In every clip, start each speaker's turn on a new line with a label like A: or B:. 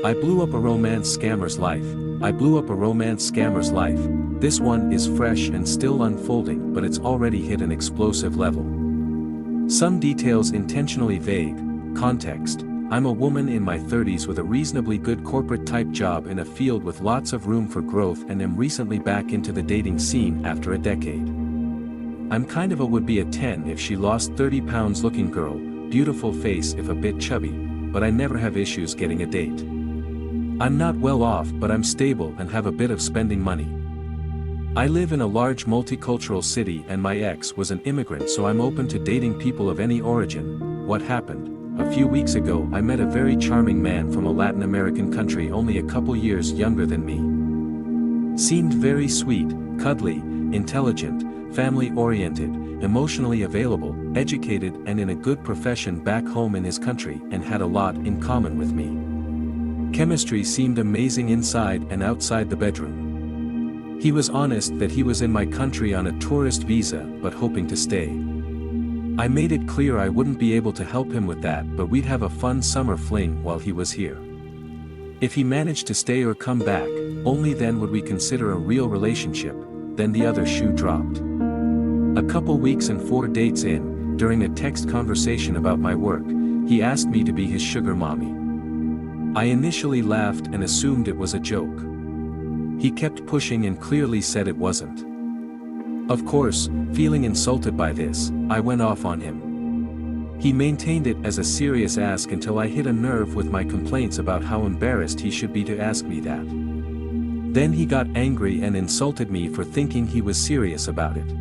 A: I blew up a romance scammer's life. I blew up a romance scammer's life. This one is fresh and still unfolding, but it's already hit an explosive level. Some details intentionally vague. Context: I'm a woman in my 30s with a reasonably good corporate-type job in a field with lots of room for growth and am recently back into the dating scene after a decade. I'm kind of a would-be a 10 if she lost 30 pounds looking girl, beautiful face if a bit chubby, but I never have issues getting a date. I'm not well off, but I'm stable and have a bit of spending money. I live in a large multicultural city and my ex was an immigrant, so I'm open to dating people of any origin. What happened? A few weeks ago I met a very charming man from a Latin American country only a couple years younger than me. Seemed very sweet, cuddly, intelligent, family-oriented, emotionally available, educated and in a good profession back home in his country, and had a lot in common with me. Chemistry seemed amazing inside and outside the bedroom. He was honest that he was in my country on a tourist visa but hoping to stay. I made it clear I wouldn't be able to help him with that, but we'd have a fun summer fling while he was here. If he managed to stay or come back, only then would we consider a real relationship. Then the other shoe dropped. A couple weeks and 4 dates in, during a text conversation about my work, he asked me to be his sugar mommy. I initially laughed and assumed it was a joke. He kept pushing and clearly said it wasn't. Of course, feeling insulted by this, I went off on him. He maintained it as a serious ask until I hit a nerve with my complaints about how embarrassed he should be to ask me that. Then he got angry and insulted me for thinking he was serious about it.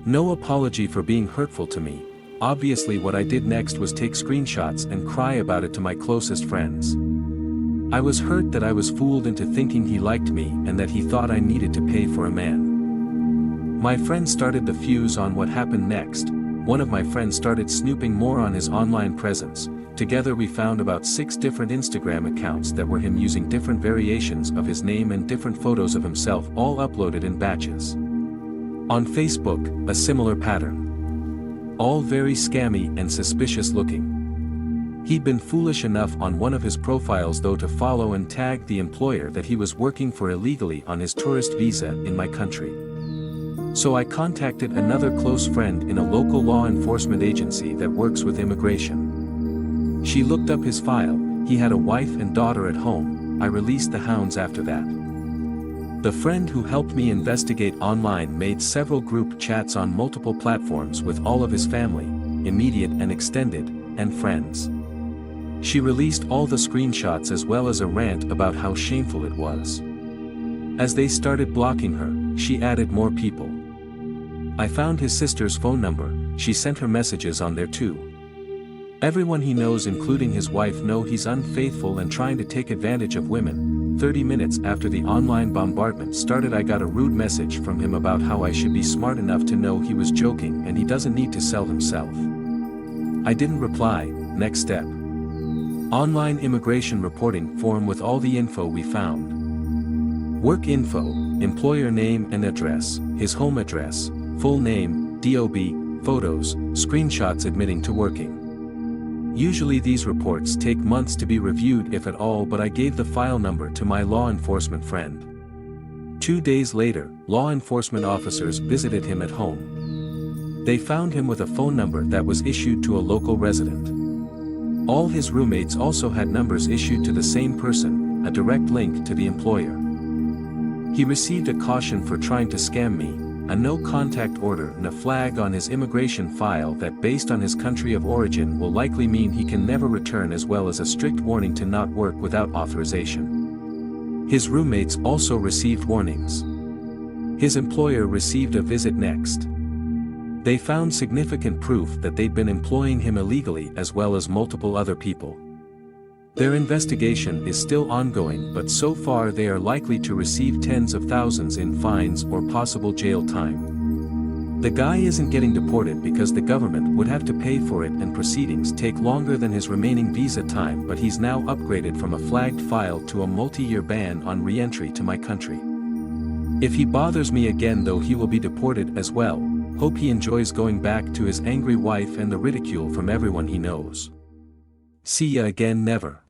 A: No apology for being hurtful to me. Obviously what I did next was take screenshots and cry about it to my closest friends. I was hurt that I was fooled into thinking he liked me and that he thought I needed to pay for a man. My friend started the fuse on what happened next. One of my friends started snooping more on his online presence. Together we found about 6 different Instagram accounts that were him using different variations of his name and different photos of himself, all uploaded in batches. On Facebook, a similar pattern. All very scammy and suspicious looking. He'd been foolish enough on one of his profiles though to follow and tag the employer that he was working for illegally on his tourist visa in my country. So I contacted another close friend in a local law enforcement agency that works with immigration. She looked up his file. He had a wife and daughter at home. I released the hounds after that. The friend who helped me investigate online made several group chats on multiple platforms with all of his family, immediate and extended, and friends. She released all the screenshots as well as a rant about how shameful it was. As they started blocking her, she added more people. I found his sister's phone number. She sent her messages on there too. Everyone he knows including his wife know he's unfaithful and trying to take advantage of women. 30 minutes after the online bombardment started I got a rude message from him about how I should be smart enough to know he was joking and he doesn't need to sell himself. I didn't reply. Next step. Online immigration reporting form with all the info we found. Work info, employer name and address, his home address, full name, DOB, photos, screenshots admitting to working. Usually these reports take months to be reviewed if at all, but I gave the file number to my law enforcement friend. 2 days later, law enforcement officers visited him at home. They found him with a phone number that was issued to a local resident. All his roommates also had numbers issued to the same person, a direct link to the employer. He received a caution for trying to scam me, a no-contact order and a flag on his immigration file that based on his country of origin will likely mean he can never return, as well as a strict warning to not work without authorization. His roommates also received warnings. His employer received a visit next. They found significant proof that they'd been employing him illegally as well as multiple other people. Their investigation is still ongoing, but so far they are likely to receive tens of thousands in fines or possible jail time. The guy isn't getting deported because the government would have to pay for it and proceedings take longer than his remaining visa time, but he's now upgraded from a flagged file to a multi-year ban on re-entry to my country. If he bothers me again though, he will be deported as well. Hope he enjoys going back to his angry wife and the ridicule from everyone he knows. See ya again, never.